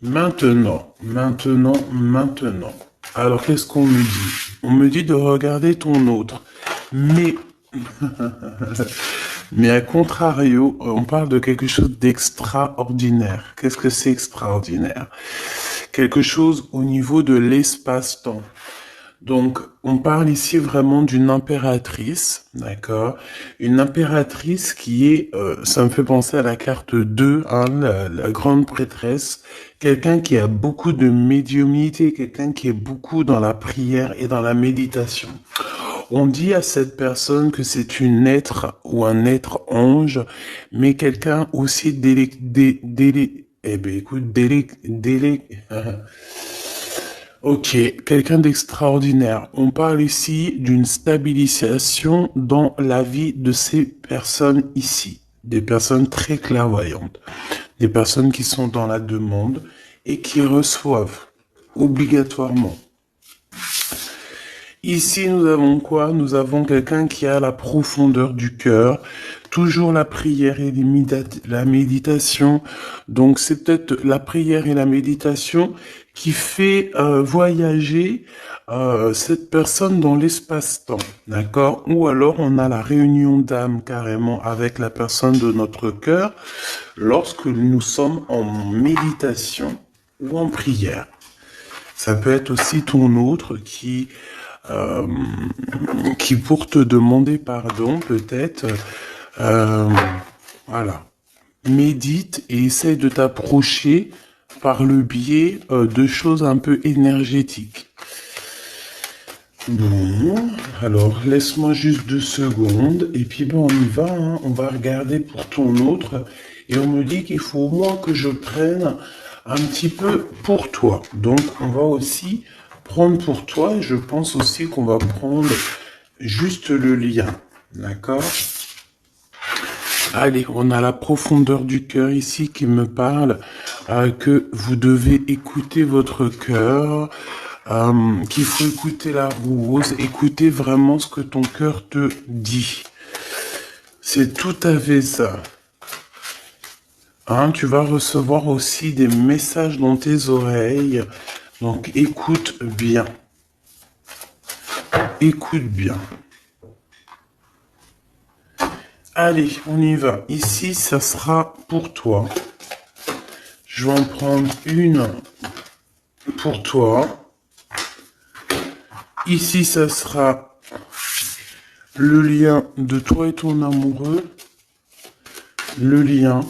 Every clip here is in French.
Maintenant, maintenant. Alors, qu'est-ce qu'on me dit? On me dit de regarder ton autre. Mais, mais à contrario, on parle de quelque chose d'extraordinaire. Qu'est-ce que c'est extraordinaire? Quelque chose au niveau de l'espace-temps. Donc, on parle ici vraiment d'une impératrice, d'accord? Une impératrice qui est, ça me fait penser à la carte 2, hein, la grande prêtresse, quelqu'un qui a beaucoup de médiumnité, quelqu'un qui est beaucoup dans la prière et dans la méditation. On dit à cette personne que c'est une être ou un être ange, mais quelqu'un aussi Ok, quelqu'un d'extraordinaire. On parle ici d'une stabilisation dans la vie de ces personnes ici. Des personnes très clairvoyantes. Des personnes qui sont dans la demande et qui reçoivent obligatoirement. Ici, nous avons quoi? Nous avons quelqu'un qui a la profondeur du cœur, toujours la prière et la méditation. Donc, c'est peut-être la prière et la méditation qui fait voyager cette personne dans l'espace-temps, d'accord? Ou alors, on a la réunion d'âme carrément avec la personne de notre cœur lorsque nous sommes en méditation ou en prière. Ça peut être aussi ton autre qui pour te demander pardon, peut-être, euh, voilà, médite et essaie de t'approcher par le biais de choses un peu énergétiques. Bon, alors laisse-moi juste 2 secondes et puis bon, on y va, hein, on va regarder pour ton autre et on me dit qu'il faut au moins que je prenne un petit peu pour toi. Donc on va aussi prendre pour toi et je pense aussi qu'on va prendre juste le lien, d'accord? Allez, on a la profondeur du cœur ici qui me parle que vous devez écouter votre cœur, qu'il faut écouter la rose, écouter vraiment ce que ton cœur te dit. C'est tout à fait ça. Hein, tu vas recevoir aussi des messages dans tes oreilles. Donc écoute bien. Écoute bien. Allez, on y va. Ici, ça sera pour toi. Je vais en prendre une pour toi. Ici, ça sera le lien de toi et ton amoureux. Le lien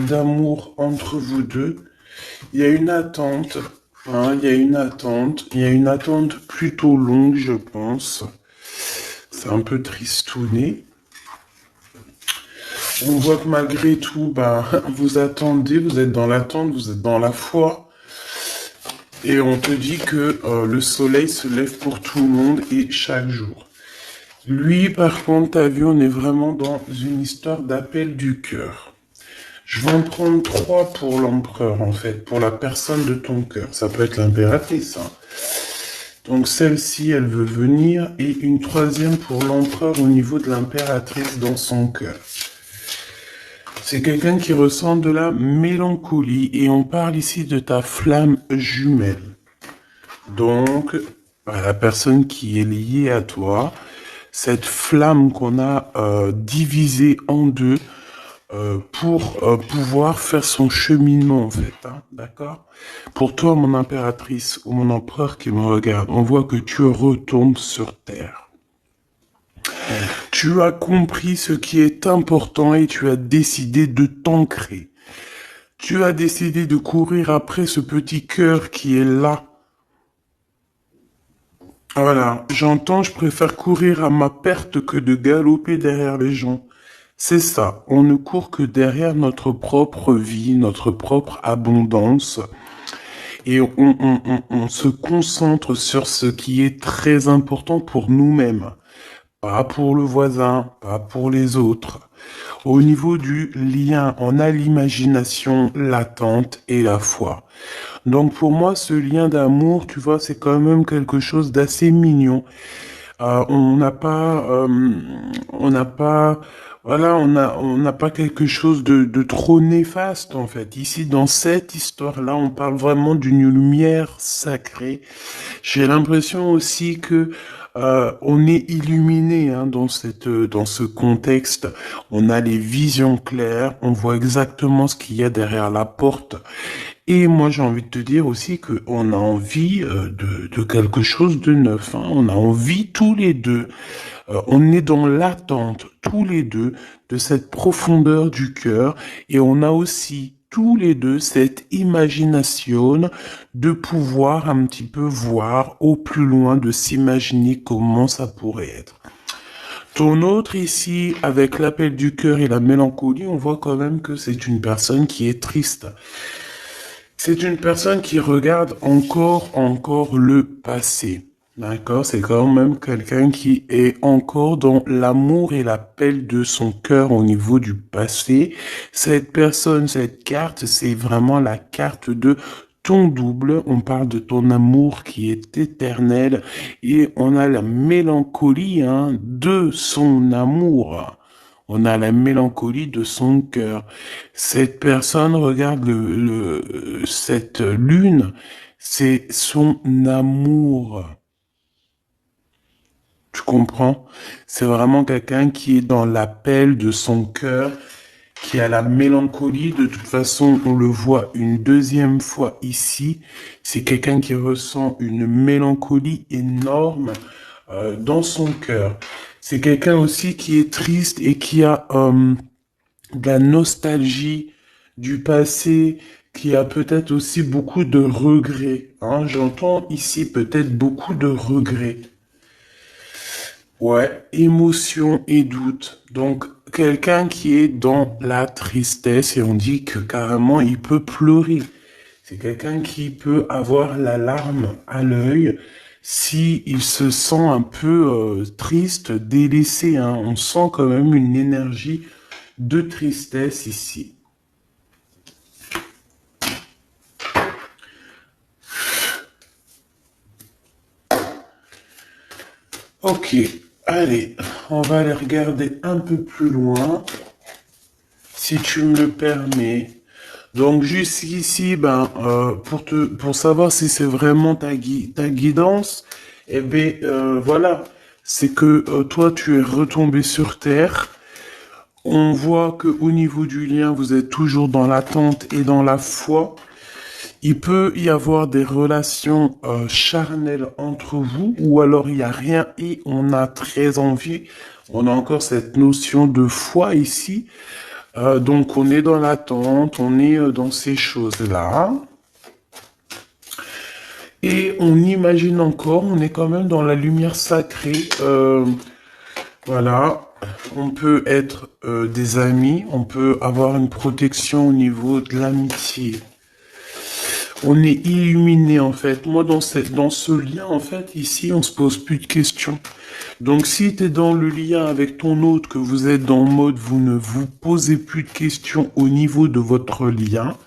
d'amour entre vous deux. Il y a une attente. Hein, il y a une attente. Il y a une attente plutôt longue, je pense. C'est un peu tristouné. On voit que malgré tout, vous attendez, vous êtes dans l'attente, vous êtes dans la foi. Et on te dit que le soleil se lève pour tout le monde et chaque jour. Lui, par contre, t'as vu, on est vraiment dans une histoire d'appel du cœur. Je vais en prendre 3 pour l'empereur, en fait, pour la personne de ton cœur. Ça peut être l'impératrice, hein. Donc celle-ci, elle veut venir, et une 3e pour l'empereur au niveau de l'impératrice dans son cœur. C'est quelqu'un qui ressent de la mélancolie, et on parle ici de ta flamme jumelle. Donc, la personne qui est liée à toi, cette flamme qu'on a divisée en deux, pour pouvoir faire son cheminement en fait, hein, d'accord? Pour toi, mon impératrice ou mon empereur qui me regarde, on voit que tu retournes sur Terre. Tu as compris ce qui est important et tu as décidé de t'ancrer. Tu as décidé de courir après ce petit cœur qui est là. Voilà, j'entends, je préfère courir à ma perte que de galoper derrière les gens. C'est ça, on ne court que derrière notre propre vie, notre propre abondance, et on se concentre sur ce qui est très important pour nous-mêmes, pas pour le voisin, pas pour les autres. Au niveau du lien, on a l'imagination, l'attente et la foi. Donc pour moi, ce lien d'amour, tu vois, c'est quand même quelque chose d'assez mignon. On n'a pas Voilà, on n'a pas quelque chose de trop néfaste, en fait. Ici, dans cette histoire-là, on parle vraiment d'une lumière sacrée. J'ai l'impression aussi que on est illuminé hein, dans ce contexte. On a les visions claires, on voit exactement ce qu'il y a derrière la porte. Et moi, j'ai envie de te dire aussi que on a envie de quelque chose de neuf. Hein. On a envie tous les deux. On est dans l'attente tous les deux de cette profondeur du cœur et on a aussi tous les deux cette imagination de pouvoir un petit peu voir au plus loin, de s'imaginer comment ça pourrait être. Ton autre ici, avec l'appel du cœur et la mélancolie, on voit quand même que c'est une personne qui est triste. C'est une personne qui regarde encore le passé. D'accord? C'est quand même quelqu'un qui est encore dans l'amour et l'appel de son cœur au niveau du passé. Cette personne, cette carte, c'est vraiment la carte de ton double. On parle de ton amour qui est éternel et on a la mélancolie, hein, de son amour. On a la mélancolie de son cœur. Cette personne regarde cette lune, c'est son amour. Tu comprends? C'est vraiment quelqu'un qui est dans l'appel de son cœur, qui a la mélancolie. De toute façon, on le voit une deuxième fois ici. C'est quelqu'un qui ressent une mélancolie énorme dans son cœur. C'est quelqu'un aussi qui est triste et qui a de la nostalgie du passé, qui a peut-être aussi beaucoup de regrets. Hein. J'entends ici peut-être beaucoup de regrets. Ouais, émotion et doute. Donc, quelqu'un qui est dans la tristesse et on dit que carrément il peut pleurer. C'est quelqu'un qui peut avoir la larme à l'œil si il se sent un peu triste, délaissé. Hein. On sent quand même une énergie de tristesse ici. Ok, allez, on va aller regarder un peu plus loin, si tu me le permets. Donc jusqu'ici, pour savoir si c'est vraiment ta guidance, eh bien voilà, c'est que toi tu es retombé sur terre. On voit que au niveau du lien, vous êtes toujours dans l'attente et dans la foi. Il peut y avoir des relations charnelles entre vous, ou alors il n'y a rien et on a très envie. On a encore cette notion de foi ici. Donc on est dans l'attente, on est dans ces choses-là. Et on imagine encore, on est quand même dans la lumière sacrée. Voilà, on peut être des amis, on peut avoir une protection au niveau de l'amitié. On est illuminé en fait. Moi dans ce lien en fait ici on se pose plus de questions. Donc si tu es dans le lien avec ton autre, que vous êtes dans le mode vous ne vous posez plus de questions au niveau de votre lien,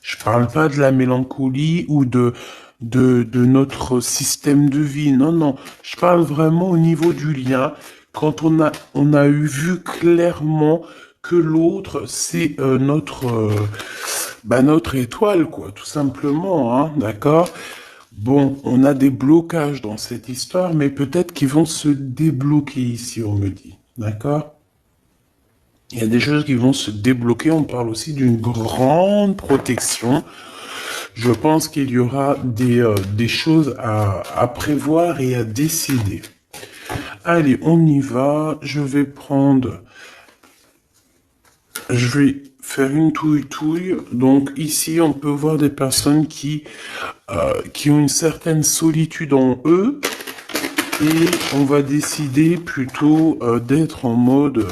je parle pas de la mélancolie ou de notre système de vie. Non, non. Je parle vraiment au niveau du lien. Quand on a eu vu clairement que l'autre, c'est notre étoile, quoi, tout simplement, hein, d'accord? Bon, on a des blocages dans cette histoire, mais peut-être qu'ils vont se débloquer ici, on me dit, d'accord? Il y a des choses qui vont se débloquer. On parle aussi d'une grande protection. Je pense qu'il y aura des choses à prévoir et à décider. Allez, on y va. Je vais faire une touille-touille. Donc ici, on peut voir des personnes qui ont une certaine solitude en eux. Et on va décider plutôt d'être en mode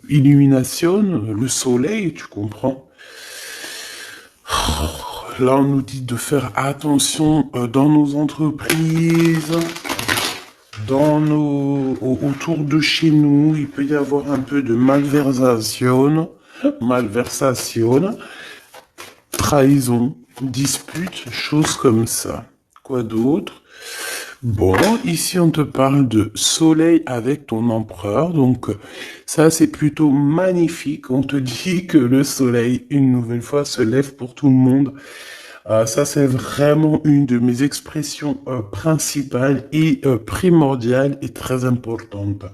illumination, le soleil, tu comprends. Là, on nous dit de faire attention dans nos entreprises, autour de chez nous. Il peut y avoir un peu de malversation, trahison, dispute, choses comme ça. Quoi d'autre? Bon, ici on te parle de soleil avec ton empereur, donc ça c'est plutôt magnifique. On te dit que le soleil, une nouvelle fois, se lève pour tout le monde. Ça c'est vraiment une de mes expressions principales et primordiales et très importantes.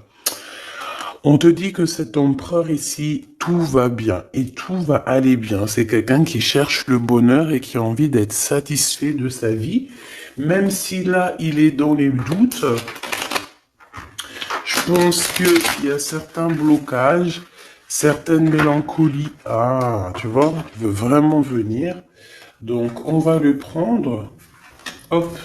On te dit que cet empereur ici, tout va bien et tout va aller bien. C'est quelqu'un qui cherche le bonheur et qui a envie d'être satisfait de sa vie. Même si là, il est dans les doutes, je pense qu'il y a certains blocages, certaines mélancolies. Ah, tu vois, il veut vraiment venir. Donc, on va le prendre. Hop.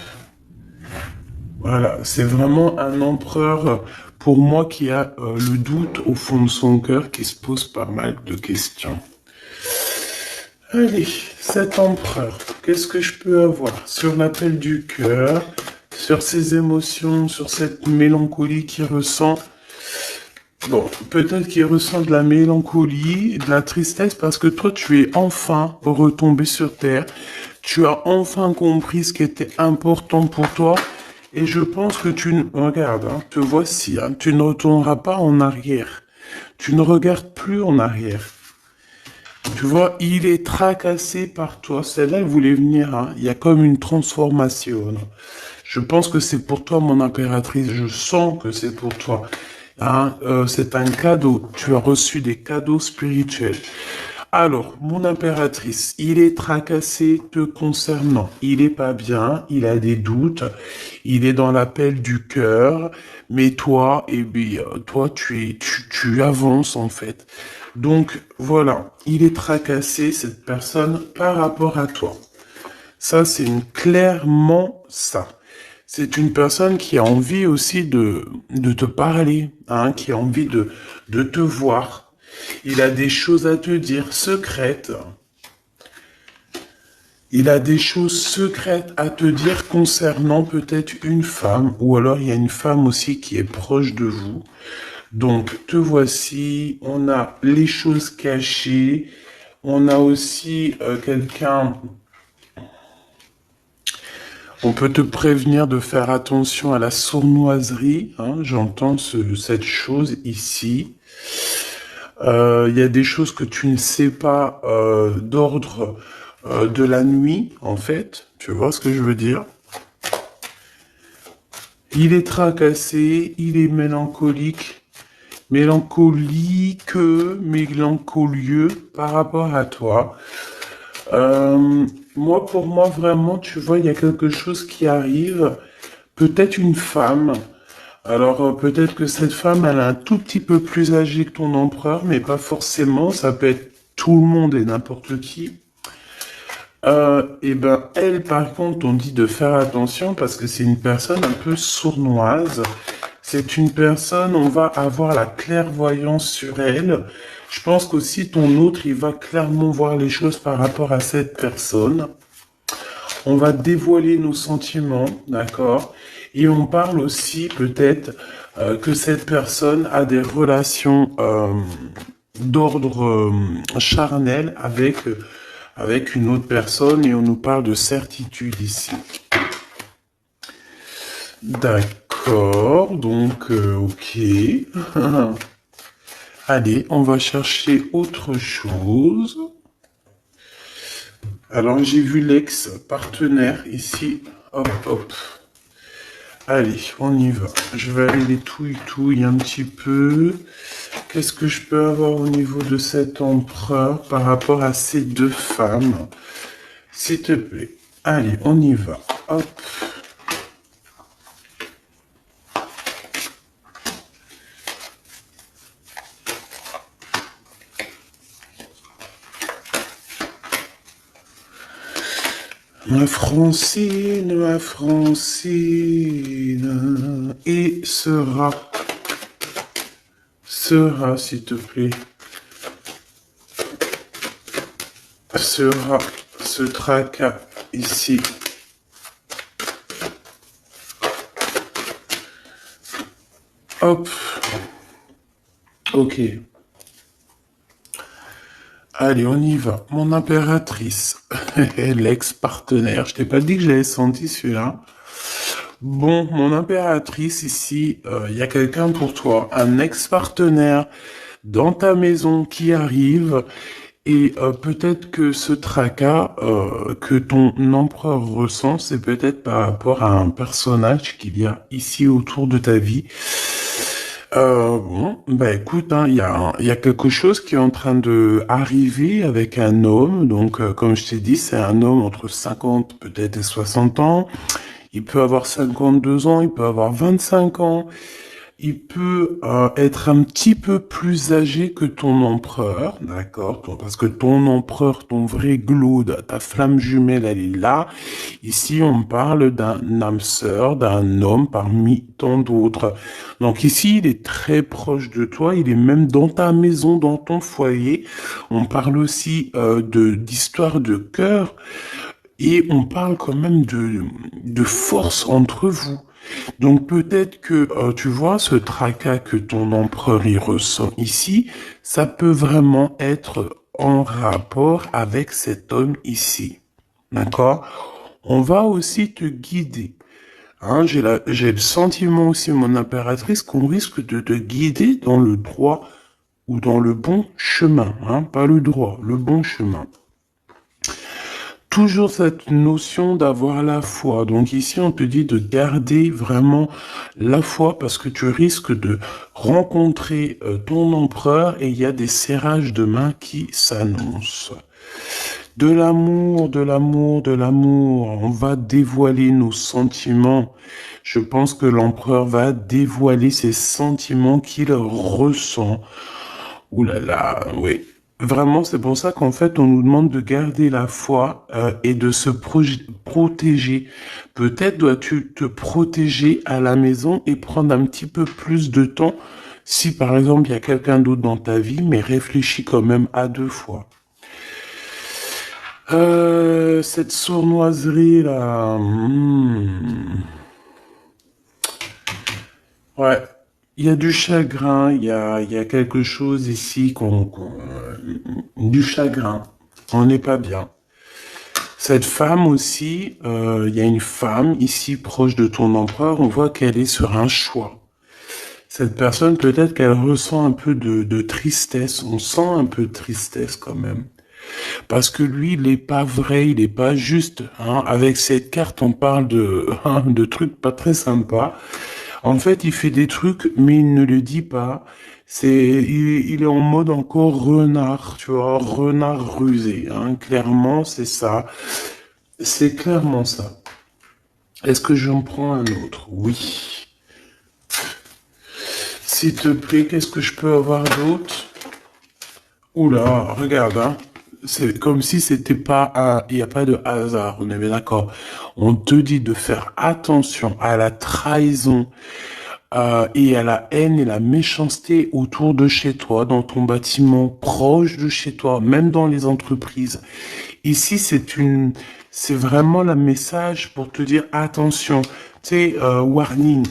Voilà, c'est vraiment un empereur pour moi qui a le doute au fond de son cœur, qui se pose pas mal de questions. Allez, cet empereur, qu'est-ce que je peux avoir sur l'appel du cœur, sur ses émotions, sur cette mélancolie qu'il ressent? Bon, peut-être qu'il ressent de la mélancolie, de la tristesse, parce que toi, tu es enfin retombé sur terre. Tu as enfin compris ce qui était important pour toi. Et je pense que regarde, hein, te voici, hein, tu ne retourneras pas en arrière. Tu ne regardes plus en arrière. Tu vois, il est tracassé par toi. Celle-là, elle voulait venir, hein. Il y a comme une transformation. Je pense que c'est pour toi, mon impératrice. Je sens que c'est pour toi. Hein, c'est un cadeau. Tu as reçu des cadeaux spirituels. Alors, mon impératrice, il est tracassé te concernant. Il est pas bien, il a des doutes, il est dans l'appel du cœur, mais toi, eh bien, toi, tu avances en fait. Donc, voilà, il est tracassé, cette personne, par rapport à toi. Ça, c'est clairement ça. C'est une personne qui a envie aussi de te parler, hein, qui a envie de te voir. Il a des choses à te dire secrètes. Il a des choses secrètes à te dire concernant peut-être une femme, ou alors il y a une femme aussi qui est proche de vous. Donc, te voici, on a les choses cachées, on a aussi quelqu'un. On peut te prévenir de faire attention à la sournoiserie, hein, j'entends cette chose ici. Il y a des choses que tu ne sais pas d'ordre de la nuit, en fait. Tu vois ce que je veux dire? Il est tracassé, il est mélancolique, mélancolieux par rapport à toi. Pour moi, vraiment, tu vois, il y a quelque chose qui arrive. Peut-être une femme. Alors, peut-être que cette femme, elle est un tout petit peu plus âgée que ton empereur, mais pas forcément. Ça peut être tout le monde et n'importe qui. Et ben, elle, par contre, on dit de faire attention parce que c'est une personne un peu sournoise. C'est une personne, on va avoir la clairvoyance sur elle. Je pense qu'aussi ton autre, il va clairement voir les choses par rapport à cette personne. On va dévoiler nos sentiments, d'accord? Et on parle aussi peut-être que cette personne a des relations d'ordre charnel avec une autre personne et on nous parle de certitude ici. D'accord, donc ok. Allez, on va chercher autre chose. Alors j'ai vu l'ex-partenaire ici. Hop, hop. Allez, on y va. Je vais aller les touille un petit peu. Qu'est-ce que je peux avoir au niveau de cet empereur par rapport à ces deux femmes? S'il te plaît. Allez, on y va. Hop. Ma Francine, et sera, s'il te plaît, sera ce tracas ici. Hop. Ok. Allez, on y va. Mon impératrice, l'ex-partenaire. Je t'ai pas dit que j'avais senti celui-là. Bon, mon impératrice, ici, il y a quelqu'un pour toi, un ex-partenaire dans ta maison qui arrive. Et peut-être que ce tracas que ton empereur ressent, c'est peut-être par rapport à un personnage qu'il y a ici autour de ta vie. Bon, bah écoute, hein, il y a quelque chose qui est en train de arriver avec un homme. Donc, comme je t'ai dit, c'est un homme entre 50 peut-être et 60 ans. Il peut avoir 52 ans, il peut avoir 25 ans. Il peut être un petit peu plus âgé que ton empereur, d'accord? Parce que ton empereur, ton vrai Glaude, ta flamme jumelle, elle est là. Ici, on parle d'un âme sœur, d'un homme parmi tant d'autres. Donc ici, il est très proche de toi. Il est même dans ta maison, dans ton foyer. On parle aussi d'histoire de cœur. Et on parle quand même de force entre vous. Donc peut-être que, tu vois, ce tracas que ton empereur y ressent ici, ça peut vraiment être en rapport avec cet homme ici. D'accord? On va aussi te guider. Hein, j'ai le sentiment aussi, mon impératrice, qu'on risque de te guider dans le droit ou dans le bon chemin. Hein, pas le droit, le bon chemin. Toujours cette notion d'avoir la foi. Donc ici, on te dit de garder vraiment la foi parce que tu risques de rencontrer ton empereur et il y a des serrages de main qui s'annoncent. De l'amour, de l'amour, de l'amour. On va dévoiler nos sentiments. Je pense que l'empereur va dévoiler ses sentiments qu'il ressent. Ouh là là, oui. Vraiment, c'est pour ça qu'en fait, on nous demande de garder la foi et de se protéger. Peut-être dois-tu te protéger à la maison et prendre un petit peu plus de temps si, par exemple, il y a quelqu'un d'autre dans ta vie, mais réfléchis quand même à deux fois. Cette sournoiserie là. Ouais. Il y a du chagrin, il y a quelque chose ici du chagrin. On n'est pas bien. Cette femme aussi, il y a une femme ici proche de ton empereur, on voit qu'elle est sur un choix. Cette personne, peut-être qu'elle ressent un peu de tristesse, on sent un peu de tristesse quand même. Parce que lui, il n'est pas vrai, il n'est pas juste. Hein. Avec cette carte, on parle de trucs pas très sympas. En fait, il fait des trucs, mais il ne le dit pas. Il est en mode encore renard, tu vois, renard rusé. Hein. Clairement, c'est ça. C'est clairement ça. Est-ce que j'en prends un autre? Oui. S'il te plaît, qu'est-ce que je peux avoir d'autre? Oula, regarde, hein. C'est comme si c'était pas il n'y a pas de hasard, on est bien d'accord. On te dit de faire attention à la trahison, et à la haine et la méchanceté autour de chez toi, dans ton bâtiment, proche de chez toi, même dans les entreprises. Ici, c'est vraiment le message pour te dire attention, tu sais, warning.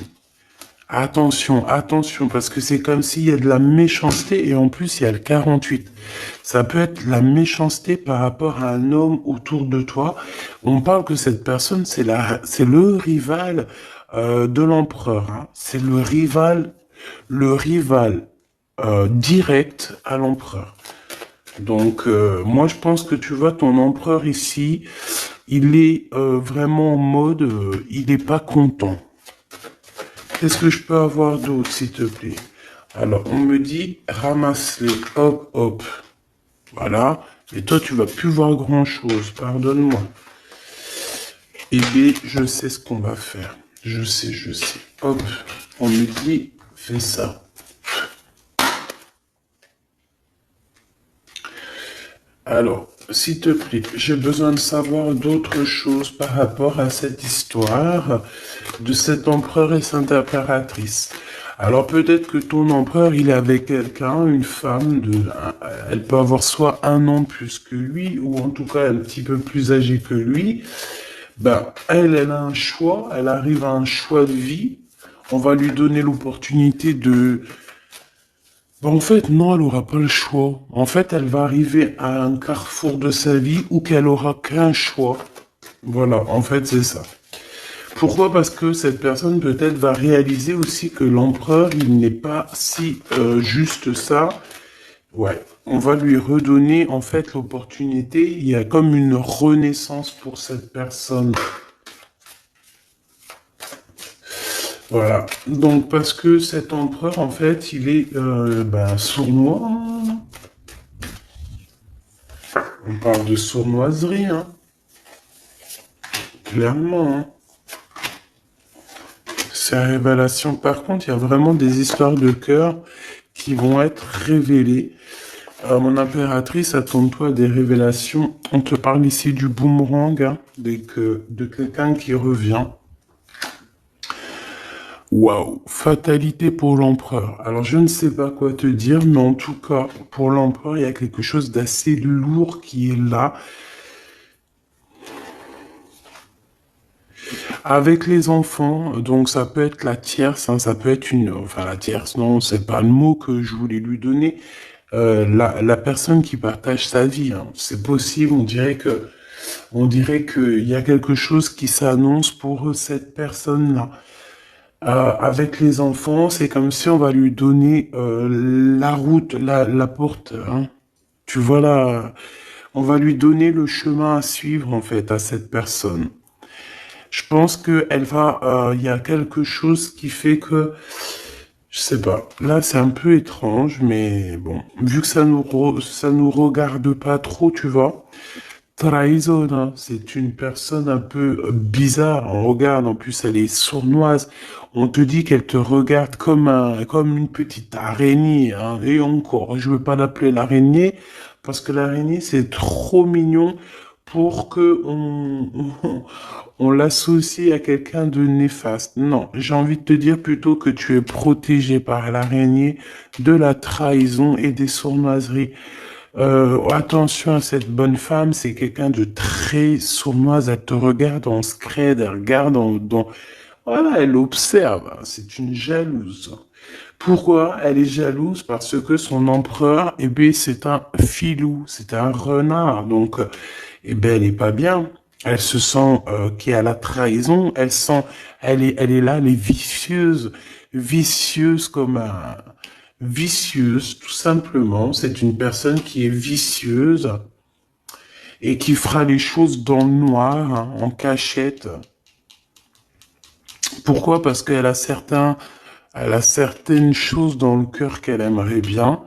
Attention, attention, parce que c'est comme s'il y a de la méchanceté et en plus il y a le 48. Ça peut être la méchanceté par rapport à un homme autour de toi. On parle que cette personne, c'est le rival de l'empereur. Hein. C'est le rival direct à l'empereur. Donc moi je pense que tu vois ton empereur ici, il est vraiment en mode, il est pas content. Qu'est-ce que je peux avoir d'autre, s'il te plaît? Alors, on me dit, ramasse-les, hop, hop. Voilà. Et toi, tu vas plus voir grand-chose. Pardonne-moi. Eh bien, je sais ce qu'on va faire. Je sais, je sais. Hop. On me dit, fais ça. Alors, s'il te plaît, j'ai besoin de savoir d'autres choses par rapport à cette histoire de cet empereur et cette impératrice. Alors peut-être que ton empereur, il est avec quelqu'un, une femme, elle peut avoir soit un an plus que lui, ou en tout cas un petit peu plus âgée que lui. Ben, elle a un choix, elle arrive à un choix de vie. On va lui donner l'opportunité de... Ben, en fait, non, elle aura pas le choix. En fait, elle va arriver à un carrefour de sa vie où qu'elle aura qu'un choix. Voilà, en fait, c'est ça. Pourquoi? Parce que cette personne peut-être va réaliser aussi que l'empereur, il n'est pas si juste ça. Ouais, on va lui redonner en fait l'opportunité. Il y a comme une renaissance pour cette personne. Voilà. Donc parce que cet empereur, en fait, il est sournois. On parle de sournoiserie, hein. Clairement, hein. Ces révélations, par contre, il y a vraiment des histoires de cœur qui vont être révélées. Mon impératrice, attends-toi à des révélations. On te parle ici du boomerang, hein, de quelqu'un qui revient. Waouh, fatalité pour l'empereur. Alors, je ne sais pas quoi te dire, mais en tout cas, pour l'empereur, il y a quelque chose d'assez lourd qui est là. Avec les enfants, donc ça peut être la tierce, hein, ça peut être enfin la tierce, non, c'est pas le mot que je voulais lui donner. La personne qui partage sa vie, hein, c'est possible. On dirait qu'il y a quelque chose qui s'annonce pour cette personne-là. Avec les enfants, c'est comme si on va lui donner la route, la porte. Hein. Tu vois là, on va lui donner le chemin à suivre en fait à cette personne. Je pense que il y a quelque chose qui fait que, je sais pas. Là, c'est un peu étrange, mais bon, vu que ça nous regarde pas trop, tu vois. Trahison, hein, c'est une personne un peu bizarre. On regarde, en plus, elle est sournoise. On te dit qu'elle te regarde comme une petite araignée, hein. Et encore, je veux pas l'appeler l'araignée, parce que l'araignée, c'est trop mignon pour que on l'associe à quelqu'un de néfaste. Non, j'ai envie de te dire plutôt que tu es protégé par l'araignée de la trahison et des sournoiseries. Attention à cette bonne femme, c'est quelqu'un de très sournoise. Elle te regarde en scred, elle regarde voilà, elle observe. C'est une jalouse. Pourquoi elle est jalouse? Parce que son empereur, eh bien, c'est un filou, c'est un renard. Donc, eh ben, elle est pas bien. Elle se sent qu'il y a la trahison. Elle est là, elle est vicieuse, vicieuse comme un, vicieuse, tout simplement. C'est une personne qui est vicieuse et qui fera les choses dans le noir, hein, en cachette. Pourquoi? Parce elle a certaines choses dans le cœur qu'elle aimerait bien.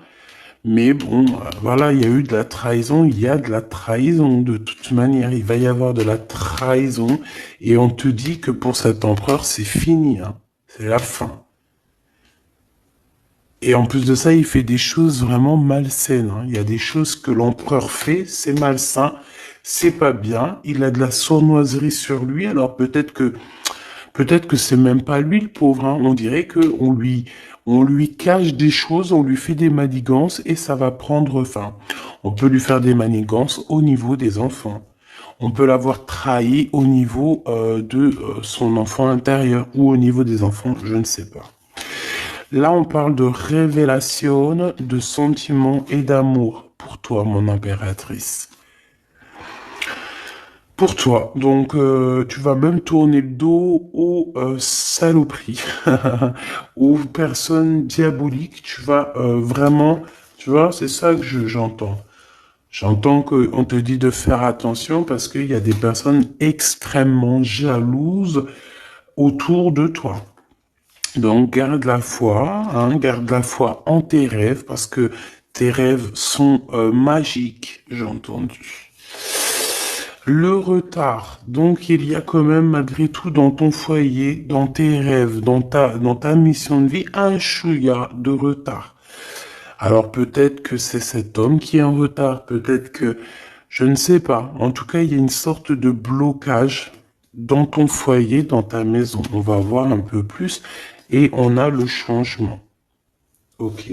Mais bon, voilà, il y a eu de la trahison, il y a de la trahison de toute manière, il va y avoir de la trahison, et on te dit que pour cet empereur, c'est fini, hein. C'est la fin. Et en plus de ça, il fait des choses vraiment malsaines, hein. Il y a des choses que l'empereur fait, c'est malsain, c'est pas bien, il a de la sournoiserie sur lui, alors peut-être que c'est même pas lui le pauvre, hein. On dirait que on lui cache des choses, on lui fait des manigances et ça va prendre fin. On peut lui faire des manigances au niveau des enfants. On peut l'avoir trahi au niveau de son enfant intérieur ou au niveau des enfants, je ne sais pas. Là, on parle de révélation, de sentiments et d'amour pour toi, mon impératrice. Pour toi, donc tu vas même tourner le dos aux saloperies, aux personnes diaboliques. Tu vas vraiment, tu vois, c'est ça que j'entends. J'entends qu'on te dit de faire attention parce qu'il y a des personnes extrêmement jalouses autour de toi. Donc garde la foi, hein, garde la foi en tes rêves parce que tes rêves sont magiques, j'ai entendu. Le retard. Donc, il y a quand même, malgré tout, dans ton foyer, dans tes rêves, dans ta mission de vie, un chouïa de retard. Alors, peut-être que c'est cet homme qui est en retard. Peut-être que, je ne sais pas. En tout cas, il y a une sorte de blocage dans ton foyer, dans ta maison. On va voir un peu plus. Et on a le changement. Ok.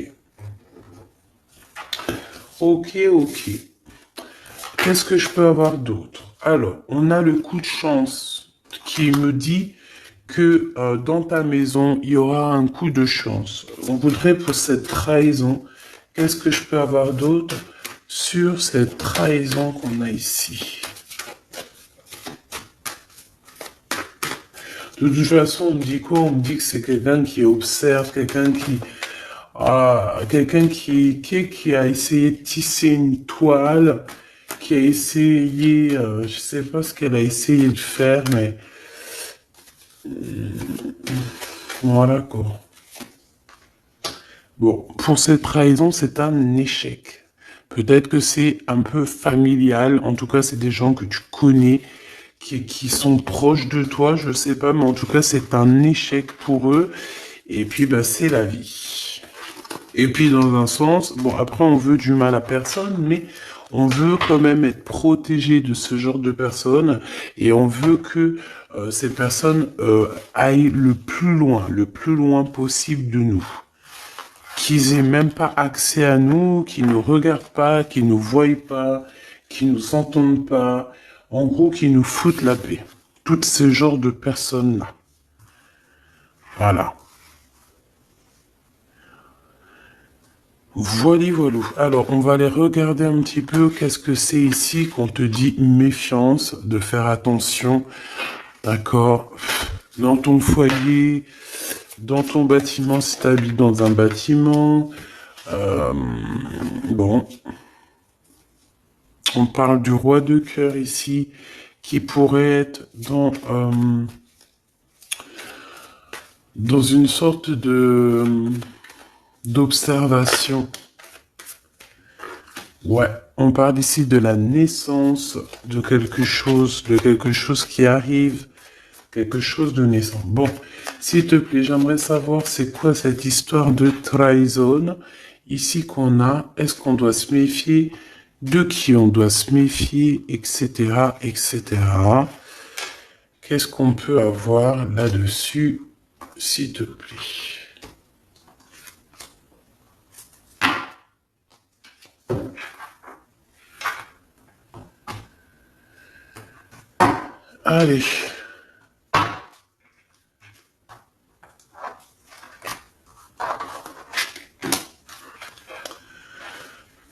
Ok, ok. Qu'est-ce que je peux avoir d'autre? Alors, on a le coup de chance qui me dit que dans ta maison, il y aura un coup de chance. On voudrait pour cette trahison, qu'est-ce que je peux avoir d'autre sur cette trahison qu'on a ici? De toute façon, on me dit quoi? On me dit que c'est quelqu'un qui observe, quelqu'un qui a essayé de tisser une toile, qui a essayé, je sais pas ce qu'elle a essayé de faire, mais voilà quoi. Bon, pour cette trahison, c'est un échec. Peut-être que c'est un peu familial, en tout cas, c'est des gens que tu connais, qui sont proches de toi, je sais pas, mais en tout cas, c'est un échec pour eux. Et puis, bah, c'est la vie. Et puis, dans un sens, bon, après, on veut du mal à personne, mais on veut quand même être protégé de ce genre de personnes, et on veut que ces personnes aillent le plus loin possible de nous. Qu'ils aient même pas accès à nous, qu'ils nous regardent pas, qu'ils nous voient pas, qu'ils nous entendent pas. En gros, qu'ils nous foutent la paix. Toutes ces genres de personnes-là. Voilà. Voilà, voilà. Alors, on va aller regarder un petit peu qu'est-ce que c'est ici qu'on te dit méfiance, de faire attention, d'accord, dans ton foyer, dans ton bâtiment, si tu habites dans un bâtiment. Bon, on parle du roi de cœur ici, qui pourrait être dans une sorte d'observation. Ouais, on parle ici de la naissance de quelque chose qui arrive, quelque chose de naissant. Bon, s'il te plaît, j'aimerais savoir c'est quoi cette histoire de trahison ici qu'on a. Est-ce qu'on doit se méfier? De qui on doit se méfier, etc., etc. Qu'est-ce qu'on peut avoir là-dessus, s'il te plaît? Allez.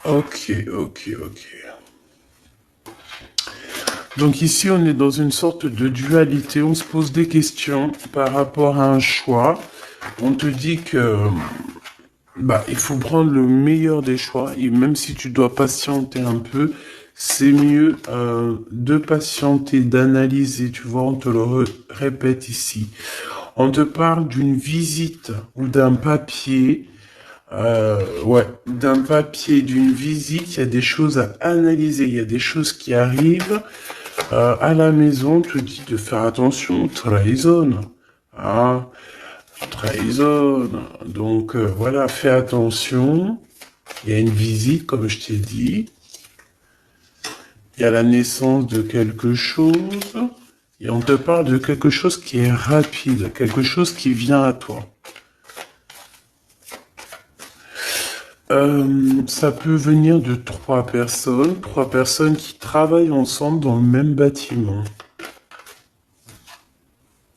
Ok, ok, ok. Donc ici, on est dans une sorte de dualité. On se pose des questions par rapport à un choix. On te dit que bah, il faut prendre le meilleur des choix. Et même si tu dois patienter un peu, c'est mieux de patienter, d'analyser. Tu vois, on te le répète ici. On te parle d'une visite ou d'un papier. Ouais, d'un papier, d'une visite, il y a des choses à analyser, il y a des choses qui arrivent. À la maison, on te dit de faire attention, trahison. Ah, trahison. Donc voilà, fais attention. Il y a une visite, comme je t'ai dit. Il y a la naissance de quelque chose. Et on te parle de quelque chose qui est rapide, quelque chose qui vient à toi. Ça peut venir de trois personnes qui travaillent ensemble dans le même bâtiment.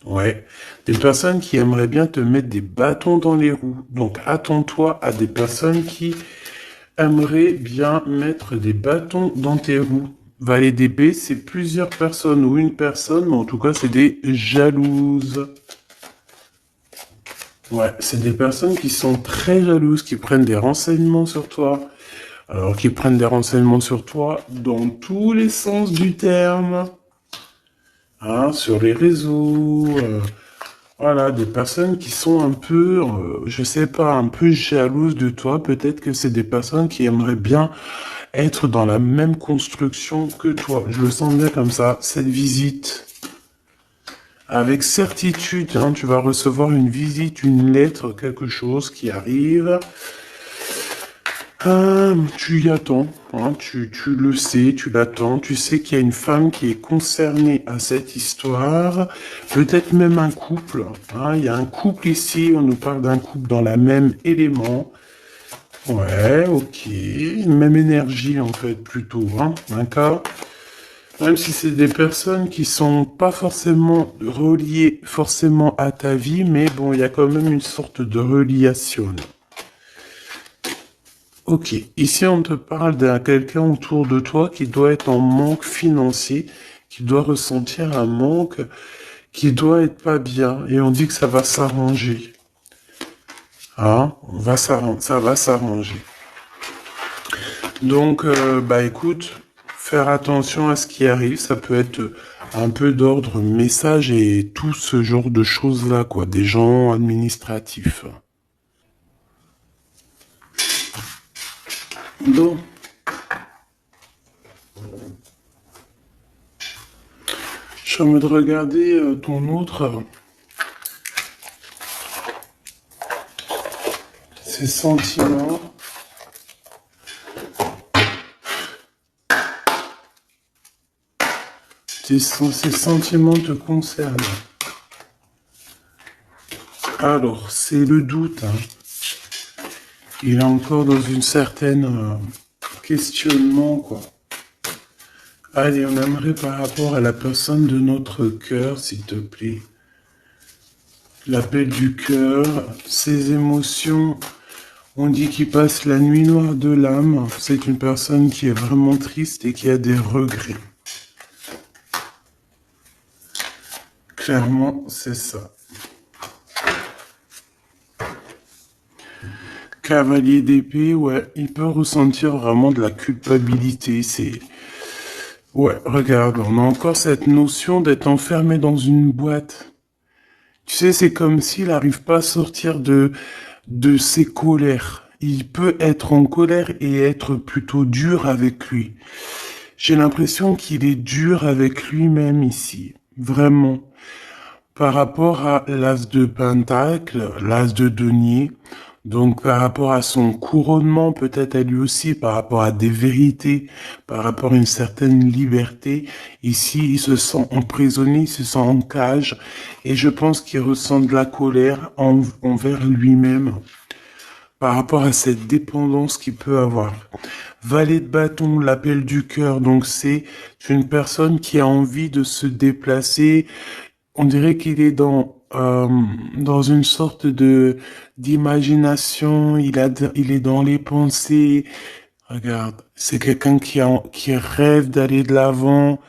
Ouais, des personnes qui aimeraient bien te mettre des bâtons dans les roues. Donc attends-toi à des personnes qui aimeraient bien mettre des bâtons dans tes roues. Valet d'épée, c'est plusieurs personnes ou une personne, mais en tout cas c'est des jalouses. Ouais, c'est des personnes qui sont très jalouses, qui prennent des renseignements sur toi. Alors, qui prennent des renseignements sur toi dans tous les sens du terme. Hein, sur les réseaux. Voilà, des personnes qui sont un peu, je sais pas, un peu jalouses de toi. Peut-être que c'est des personnes qui aimeraient bien être dans la même construction que toi. Je le sens bien comme ça. Cette visite. Avec certitude, hein, tu vas recevoir une visite, une lettre, quelque chose qui arrive. Tu y attends, hein, tu le sais, tu l'attends, tu sais qu'il y a une femme qui est concernée à cette histoire, peut-être même un couple. Hein, il y a un couple ici, on nous parle d'un couple dans la même élément. Ouais, ok, même énergie en fait plutôt, hein, d'accord. Même si c'est des personnes qui sont pas forcément reliées forcément à ta vie, mais bon, il y a quand même une sorte de reliation. Ok, ici on te parle d'un quelqu'un autour de toi qui doit être en manque financier, qui doit ressentir un manque, qui doit être pas bien, et on dit que ça va s'arranger. Hein? Ça va s'arranger. Donc, bah écoute, faire attention à ce qui arrive, ça peut être un peu d'ordre message et tout ce genre de choses-là, quoi, des gens administratifs. Donc, je suis en train de regarder ton autre, ses sentiments. Ces sentiments te concernent. Alors, c'est le doute, hein. Il est encore dans une certaine questionnement, quoi. Allez, on aimerait par rapport à la personne de notre cœur, s'il te plaît. L'appel du cœur, ses émotions. On dit qu'il passe la nuit noire de l'âme. C'est une personne qui est vraiment triste et qui a des regrets. Clairement, c'est ça. Cavalier d'épée, ouais, il peut ressentir vraiment de la culpabilité. Ouais, regarde, on a encore cette notion d'être enfermé dans une boîte. Tu sais, c'est comme s'il n'arrive pas à sortir de ses colères. Il peut être en colère et être plutôt dur avec lui. J'ai l'impression qu'il est dur avec lui-même ici. Vraiment. Par rapport à l'as de Pentacle, l'as de denier, donc par rapport à son couronnement, peut-être à lui aussi, par rapport à des vérités, par rapport à une certaine liberté, ici il se sent emprisonné, il se sent en cage, et je pense qu'il ressent de la colère envers lui-même par rapport à cette dépendance qu'il peut avoir. Valet de bâton, l'appel du cœur, donc c'est une personne qui a envie de se déplacer. On dirait qu'il est dans une sorte de d'imagination, il est dans les pensées. Regarde, c'est quelqu'un qui rêve d'aller de l'avant.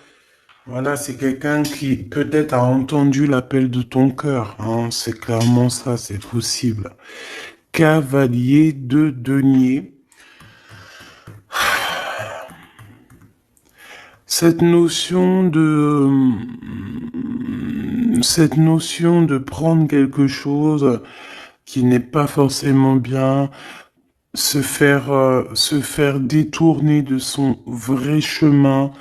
Voilà, c'est quelqu'un qui peut-être a entendu l'appel de ton cœur, hein. C'est clairement ça, c'est possible. Cavalier de denier. Cette notion de prendre quelque chose qui n'est pas forcément bien, se faire détourner de son vrai chemin.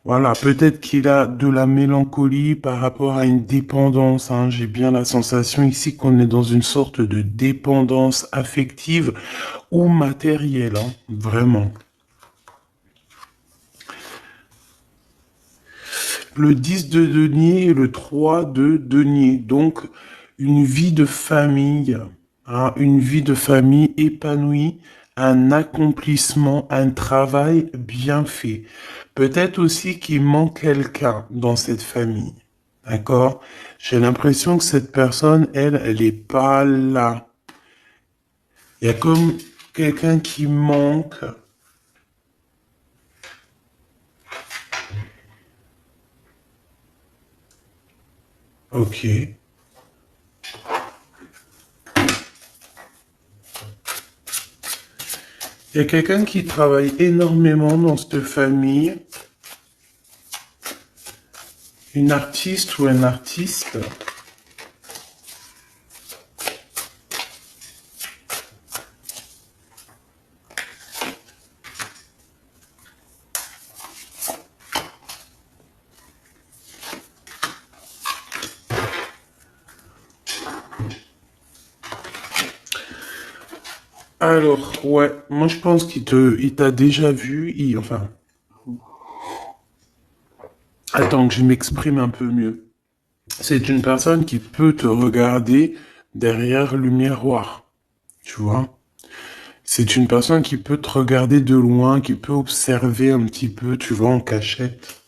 Voilà, peut-être qu'il a de la mélancolie par rapport à une dépendance, hein. J'ai bien la sensation ici qu'on est dans une sorte de dépendance affective ou matérielle, hein, vraiment. Le 10 de denier et le 3 de denier. Donc, une vie de famille, hein, une vie de famille épanouie, un accomplissement, un travail bien fait. Peut-être aussi qu'il manque quelqu'un dans cette famille. D'accord? J'ai l'impression que cette personne, elle est pas là. Il y a comme quelqu'un qui manque. Ok. Il y a quelqu'un qui travaille énormément dans cette famille, une artiste ou un artiste. Alors, ouais, moi je pense il t'a déjà vu, enfin, attends que je m'exprime un peu mieux. C'est une personne qui peut te regarder derrière le miroir, tu vois. C'est une personne qui peut te regarder de loin, qui peut observer un petit peu, tu vois, en cachette.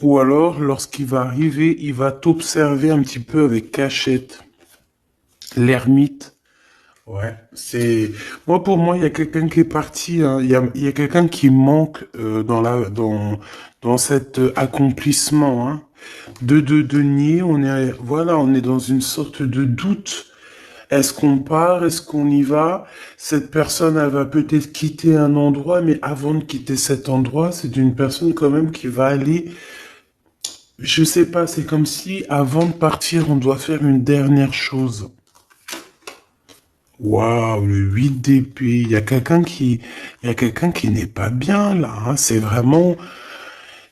Ou alors, lorsqu'il va arriver, il va t'observer un petit peu avec cachette. L'ermite. Ouais, moi pour moi il y a quelqu'un qui est parti, hein. Il y a quelqu'un qui manque dans cet accomplissement, hein. De denier, voilà, on est dans une sorte de doute. Est-ce qu'on part? Est-ce qu'on y va? Cette personne, elle va peut-être quitter un endroit, mais avant de quitter cet endroit, c'est une personne quand même qui va aller, je sais pas, c'est comme si avant de partir, on doit faire une dernière chose. Waouh, le 8 d'épée, il y a quelqu'un qui n'est pas bien là, hein. C'est vraiment,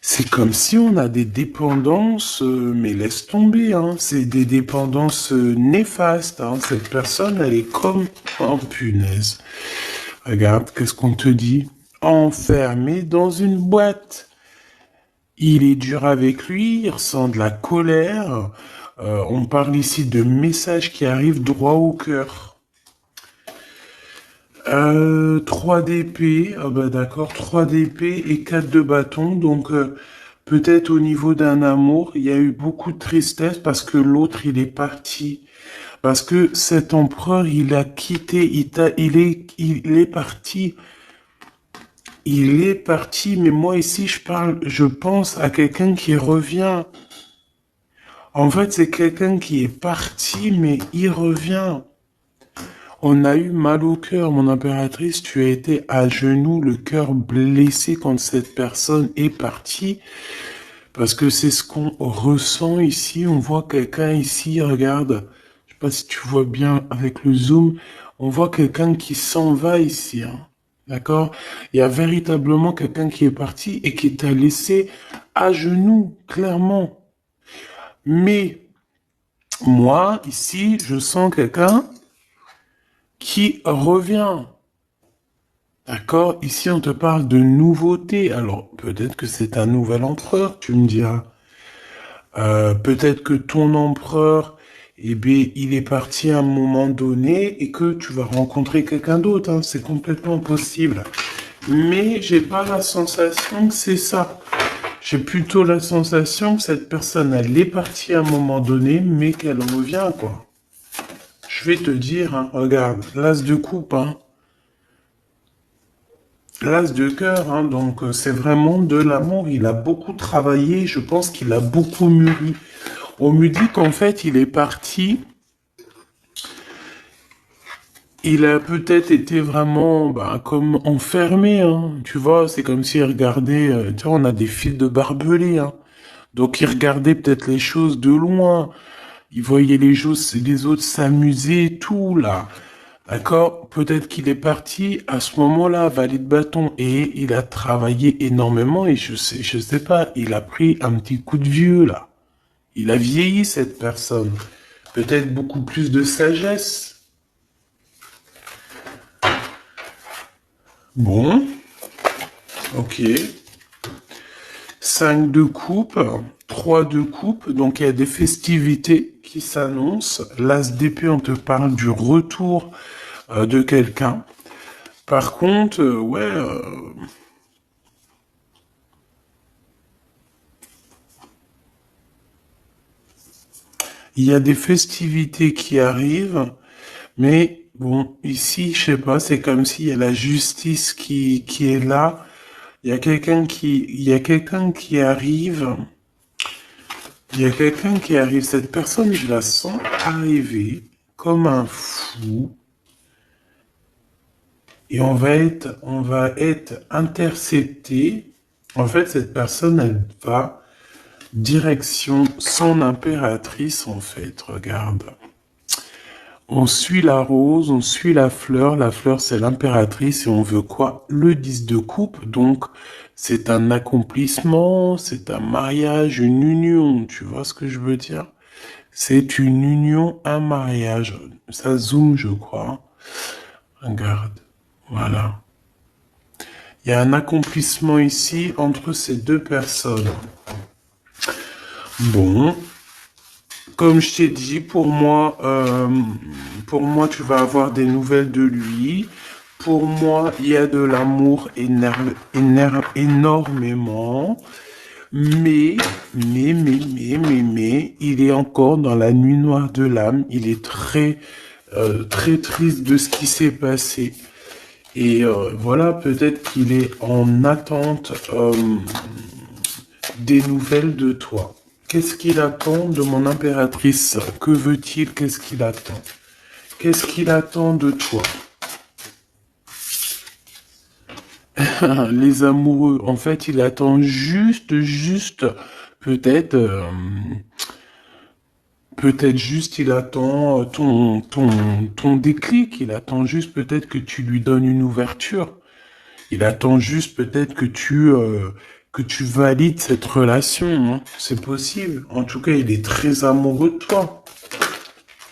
c'est comme si on a des dépendances, mais laisse tomber, hein. C'est des dépendances néfastes, hein. Cette personne, elle est comme, oh punaise. Regarde, qu'est-ce qu'on te dit? Enfermé dans une boîte. Il est dur avec lui, il ressent de la colère. On parle ici de messages qui arrivent droit au cœur. 3 d'épée, ah bah d'accord, 3 d'épée et 4 de bâton, donc peut-être au niveau d'un amour, il y a eu beaucoup de tristesse parce que l'autre il est parti. Parce que cet empereur, il a quitté, il est parti. Il est parti, mais moi ici je pense à quelqu'un qui revient. En fait, c'est quelqu'un qui est parti, mais il revient. On a eu mal au cœur, mon impératrice, tu as été à genoux, le cœur blessé quand cette personne est partie, parce que c'est ce qu'on ressent ici. On voit quelqu'un ici, regarde, je sais pas si tu vois bien avec le zoom, on voit quelqu'un qui s'en va ici, hein. D'accord? Il y a véritablement quelqu'un qui est parti et qui t'a laissé à genoux, clairement. Mais moi, ici, je sens quelqu'un qui revient. D'accord? Ici, on te parle de nouveauté. Alors, peut-être que c'est un nouvel empereur, tu me diras. Peut-être que ton empereur, eh bien, il est parti à un moment donné et que tu vas rencontrer quelqu'un d'autre, hein. C'est complètement possible. Mais j'ai pas la sensation que c'est ça. J'ai plutôt la sensation que cette personne, elle est partie à un moment donné, mais qu'elle revient, quoi. Je vais te dire, hein, regarde, l'as de coupe, hein. L'as de cœur, hein, donc c'est vraiment de l'amour. Il a beaucoup travaillé, je pense qu'il a beaucoup mûri. On me dit qu'en fait, il est parti. Il a peut-être été vraiment comme enfermé, hein. Tu vois, c'est comme s'il regardait, tu vois, on a des fils de barbelés, hein. Donc il regardait peut-être les choses de loin. Il voyait les autres s'amuser et tout, là. D'accord? Peut-être qu'il est parti à ce moment-là, valet de bâton, et il a travaillé énormément, et je sais pas, il a pris un petit coup de vieux, là. Il a vieilli, cette personne. Peut-être beaucoup plus de sagesse. Bon, ok. 5 de coupe, 3 de coupe, donc il y a des festivités qui s'annoncent. L'as d'épée, on te parle du retour de quelqu'un. Par contre, il y a des festivités qui arrivent, mais bon, ici, je sais pas, c'est comme s'il y a la justice qui est là. Il y a quelqu'un qui arrive. Il y a quelqu'un qui arrive. Cette personne, je la sens arriver comme un fou. Et on va être intercepté. En fait, cette personne, elle va direction son impératrice, en fait. Regarde. On suit la rose, on suit la fleur. La fleur, c'est l'impératrice et on veut quoi? Le 10 de coupe. Donc, c'est un accomplissement, c'est un mariage, une union. Tu vois ce que je veux dire? C'est une union, un mariage. Ça zoome, je crois. Regarde. Voilà. Il y a un accomplissement ici entre ces deux personnes. Bon. Comme je t'ai dit, pour moi, tu vas avoir des nouvelles de lui. Pour moi, il y a de l'amour énormément. Mais, il est encore dans la nuit noire de l'âme. Il est très, très triste de ce qui s'est passé. Et voilà, peut-être qu'il est en attente des nouvelles de toi. Qu'est-ce qu'il attend de mon impératrice? Que veut-il? Qu'est-ce qu'il attend? Qu'est-ce qu'il attend de toi? Les amoureux, en fait, il attend juste, peut-être, peut-être juste, il attend ton déclic. Il attend juste peut-être que tu lui donnes une ouverture. Il attend juste peut-être que tu valides cette relation, hein. C'est possible. En tout cas, il est très amoureux de toi.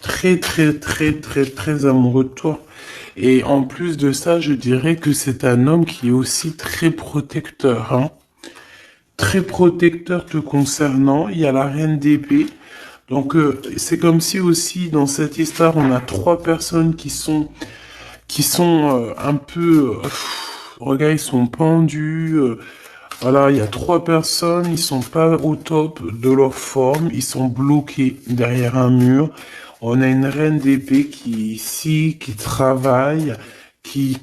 Très, très, très, très, très amoureux de toi. Et en plus de ça, je dirais que c'est un homme qui est aussi très protecteur, hein. Très protecteur te concernant. Il y a la reine d'épée. Donc, c'est comme si aussi, dans cette histoire, on a trois personnes qui sont un peu... regarde, ils sont pendus. Voilà, il y a trois personnes, ils sont pas au top de leur forme, ils sont bloqués derrière un mur. On a une reine d'épée qui ici, qui travaille, qui